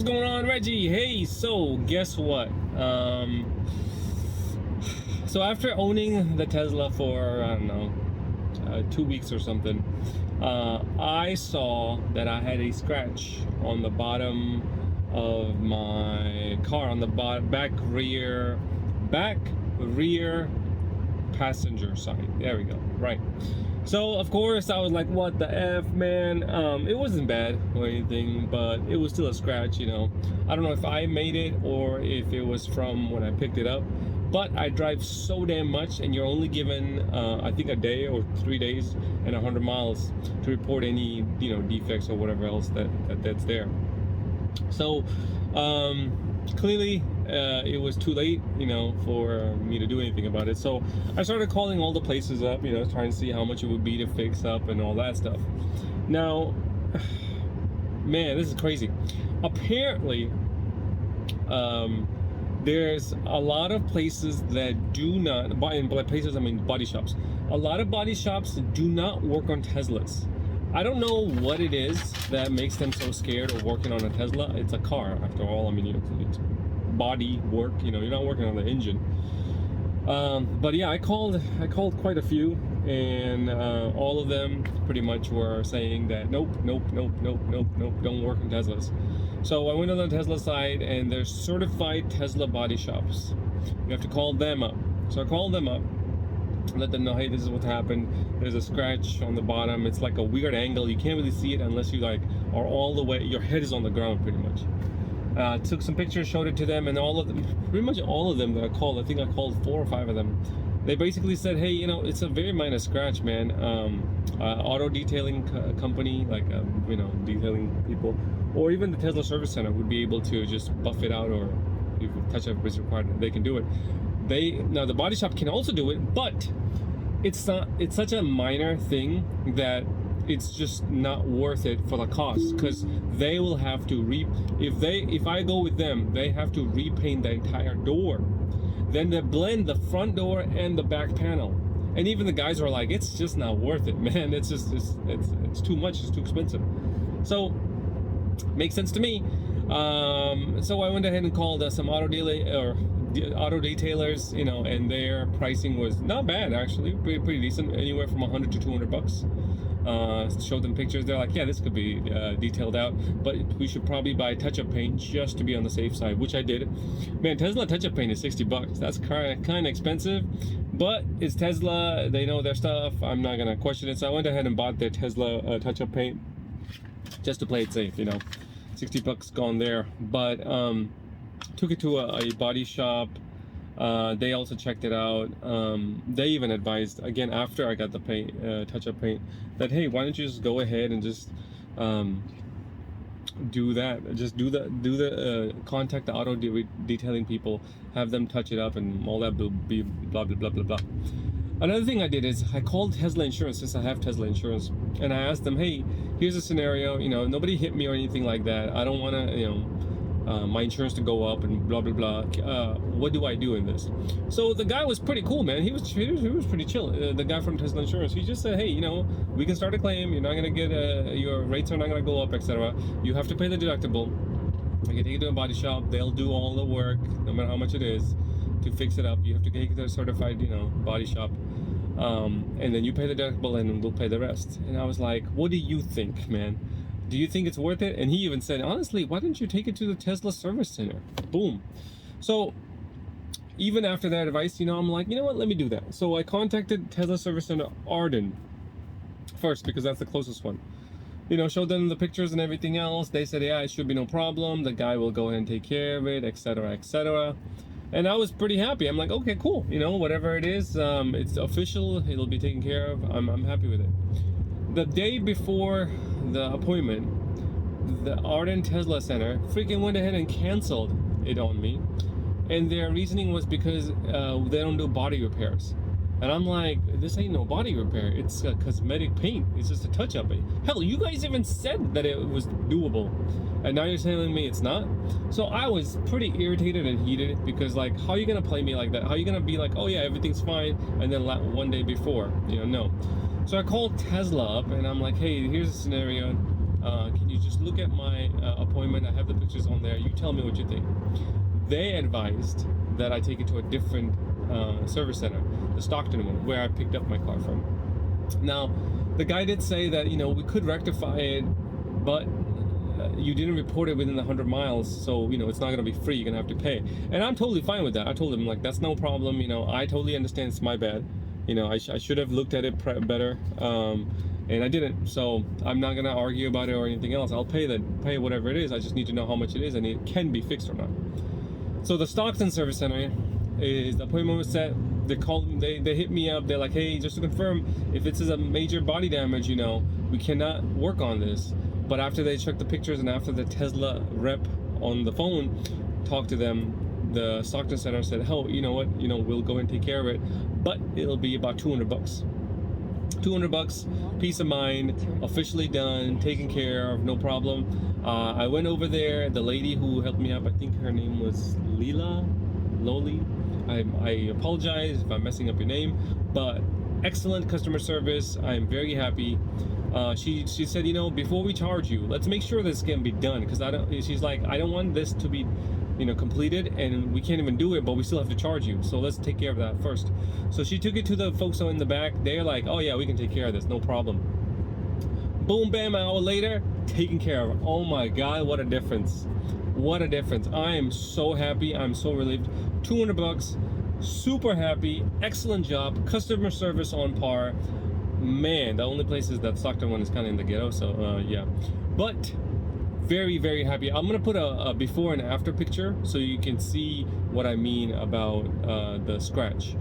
What's going on, Reggie? Hey, so guess what? So after owning the Tesla for, I don't know, 2 weeks or something, I saw that I had a scratch on the bottom of my car, on the back rear passenger side. There we go. Right. So of course I was like, what the F, man? It wasn't bad or anything, but it was still a scratch, you know. I don't know if I made it or if it was from when I picked it up, but I drive so damn much, and you're only given I think a day or 3 days and 100 miles to report any, you know, defects or whatever else that's there. So clearly it was too late, you know, for me to do anything about it. So I started calling all the places up, you know, trying to see how much it would be to fix up and all that stuff. Now, man, this is crazy. Apparently, there's a lot of places that do not, by places I mean body shops. A lot of body shops do not work on Teslas. I don't know what it is that makes them so scared of working on a Tesla. It's a car, after all. I mean, it's body work. You know, you're not working on the engine. But yeah, I called quite a few, and all of them pretty much were saying that nope, don't work on Teslas. So I went on the Tesla site, and there's certified Tesla body shops. You have to call them up. So I called them up, let them know, hey, this is what happened. There's a scratch on the bottom. It's like a weird angle. You can't really see it unless you like are all the way, your head is on the ground pretty much. Took some pictures, showed it to them, and all of them, pretty much all of them that I called, I think I called 4 or 5 of them, they basically said, hey, you know, it's a very minor scratch, man. Auto detailing company, like you know, detailing people, or even the Tesla service center would be able to just buff it out, or if touch-up is required, they can do it. Now the body shop can also do it, but it's such a minor thing that it's just not worth it for the cost, because they will have to if I go with them, they have to repaint the entire door, then they blend the front door and the back panel, and even the guys are like, it's just not worth it, man. It's just it's too much, it's too expensive. So makes sense to me. So I went ahead and called some auto detailers, you know, and their pricing was not bad, actually, pretty decent, anywhere from 100 to 200 bucks. Showed them pictures. They're like, yeah, this could be detailed out, but we should probably buy touch-up paint just to be on the safe side, which I did. Man, Tesla touch-up paint is 60 bucks. That's kind of expensive, but it's Tesla. They know their stuff. I'm not gonna question it. So I went ahead and bought their Tesla touch-up paint just to play it safe, you know. 60 bucks gone there. But took it to a body shop. They also checked it out. They even advised, again, after I got the paint, touch-up paint, that hey, why don't you just go ahead and just do that? Just do the contact the auto detailing people, have them touch it up, and all that will be blah blah blah blah blah. Another thing I did is I called Tesla Insurance, since I have Tesla Insurance, and I asked them, hey, here's a scenario. You know, nobody hit me or anything like that. I don't want to, you know, my insurance to go up and blah blah blah. What do I do in this? So the guy was pretty cool, man. He was pretty chill. The guy from Tesla Insurance, he just said, hey, you know, we can start a claim. You're not gonna get your rates are not gonna go up, etc. You have to pay the deductible. I can take it to a body shop. They'll do all the work, no matter how much it is, to fix it up. You have to take it to a certified, you know, body shop, and then you pay the deductible, and we'll pay the rest. And I was like, what do you think, man? Do you think it's worth it? And he even said, honestly, why don't you take it to the Tesla service center? Boom. So even after that advice, you know, I'm like, you know what, let me do that. So I contacted Tesla service center Arden first, because that's the closest one. You know, showed them the pictures and everything else. They said, yeah, it should be no problem. The guy will go ahead and take care of it, etc., etc. And I was pretty happy. I'm like, okay, cool. You know, whatever it is, it's official. It'll be taken care of. I'm happy with it. The day before the appointment, the Arden Tesla Center freaking went ahead and canceled it on me, and their reasoning was because they don't do body repairs. And I'm like, this ain't no body repair, it's a cosmetic paint, it's just a touch-up. Hell, you guys even said that it was doable, and now you're telling me it's not? So I was pretty irritated and heated, because like, how are you gonna play me like that? How are you gonna be like, oh yeah, everything's fine, and then one day before, you know, no. So I called Tesla up, and I'm like, hey, here's a scenario. Can you just look at my appointment? I have the pictures on there. You tell me what you think. They advised that I take it to a different service center, the Stockton one, where I picked up my car from. Now, the guy did say that, we could rectify it, but you didn't report it within the 100 miles, so, it's not going to be free. You're going to have to pay. And I'm totally fine with that. I told him, like, that's no problem. I totally understand it's my bad. I should have looked at it better. And I didn't, so I'm not gonna argue about it or anything else. I'll pay whatever it is. I just need to know how much it is and it can be fixed or not. So the Stockton Service Center, the appointment was set. They hit me up. They're like, hey, just to confirm, if this is a major body damage, we cannot work on this. But after they checked the pictures and after the Tesla rep on the phone talked to them, the Stockton Center said, oh, you know what, we'll go and take care of it, but it'll be about $200. $200, peace of mind, officially done, taken care of, no problem. I went over there. The lady who helped me up, I think her name was Loli. I apologize if I'm messing up your name, but excellent customer service. I'm very happy. She said, before we charge you, let's make sure this can be done, because she's like, I don't want this to be completed and we can't even do it, but we still have to charge you, so let's take care of that first. So she took it to the folks in the back. They're like, oh yeah, we can take care of this, no problem. Boom, bam, an hour later, taken care of. Oh my god, what a difference. What a difference. I am so happy. I'm so relieved. $200, super happy, excellent job, customer service on par. Man, the only place is that Stockton one is kind of in the ghetto, so yeah, but very, very happy. I'm gonna put a before and after picture so you can see what I mean about the scratch.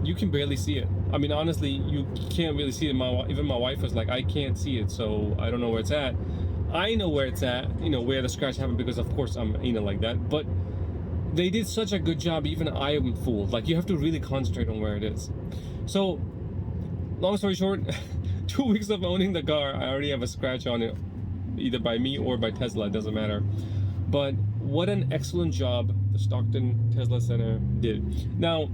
You can barely see it. I mean, honestly, you can't really see it. Even my wife was like, I can't see it, so I don't know where it's at. I know where it's at, where the scratch happened, because of course I'm like that, but they did such a good job. Even I am fooled. Like, you have to really concentrate on where it is. So long story short, 2 weeks of owning the car, I already have a scratch on it, either by me or by Tesla, it doesn't matter. But what an excellent job the Stockton Tesla Center did. Now,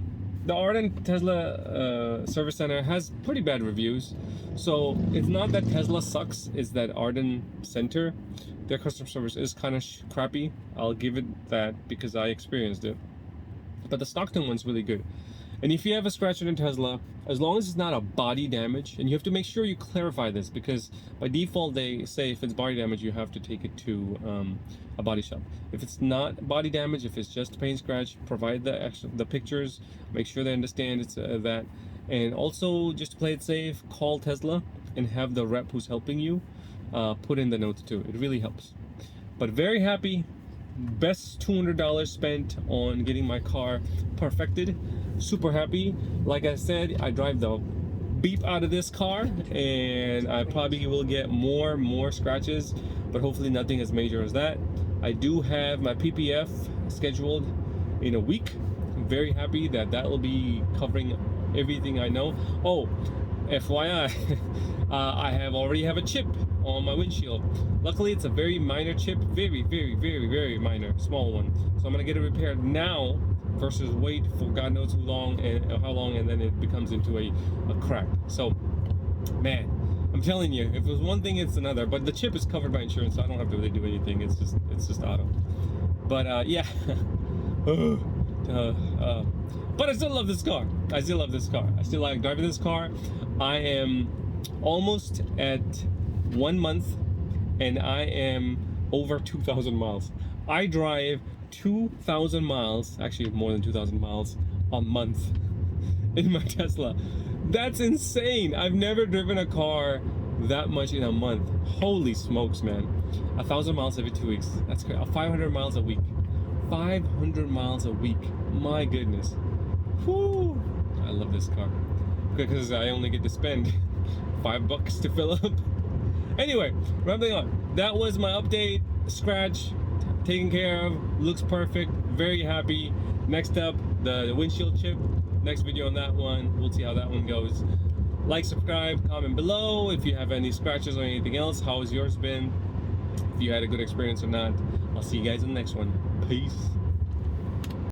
the Arden Tesla Service Center has pretty bad reviews, so it's not that Tesla sucks, it's that Arden Center, their customer service is kind of crappy. I'll give it that because I experienced it. But the Stockton one's really good. And if you have a scratch on a Tesla, as long as it's not a body damage, and you have to make sure you clarify this, because by default they say if it's body damage, you have to take it to a body shop. If it's not body damage, if it's just paint scratch, provide the pictures, make sure they understand it's that. And also, just to play it safe, call Tesla and have the rep who's helping you put in the notes too. It really helps. But very happy. Best $200 spent on getting my car perfected. Super happy. Like I said, I drive the beep out of this car, and I probably will get more scratches, but hopefully nothing as major as that. I do have my PPF scheduled in a week. I'm very happy that will be covering everything I know. Oh, FYI, I already have a chip on my windshield. Luckily, it's a very minor chip, very minor, small one. So I'm gonna get it repaired now versus wait for God knows how long, and then it becomes into a crack. So, man, I'm telling you, if it was one thing, it's another. But the chip is covered by insurance, so I don't have to really do anything. It's just auto. But yeah. But I still love this car. I still like driving this car. I am almost at 1 month, and I am over 2,000 miles. I drive 2,000 miles, actually more than 2,000 miles a month in my Tesla. That's insane. I've never driven a car that much in a month. Holy smokes, man. 1,000 miles every 2 weeks. That's great. 500 miles a week. 500 miles a week. My goodness. Whew. I love this car. Because I only get to spend $5 to fill up. Anyway, rambling on. That was my update. Scratch taken care of. Looks perfect. Very happy. Next up, the windshield chip. Next video on that one. We'll see how that one goes. Like, subscribe, comment below if you have any scratches or anything else. How has yours been? If you had a good experience or not. I'll see you guys in the next one. Peace.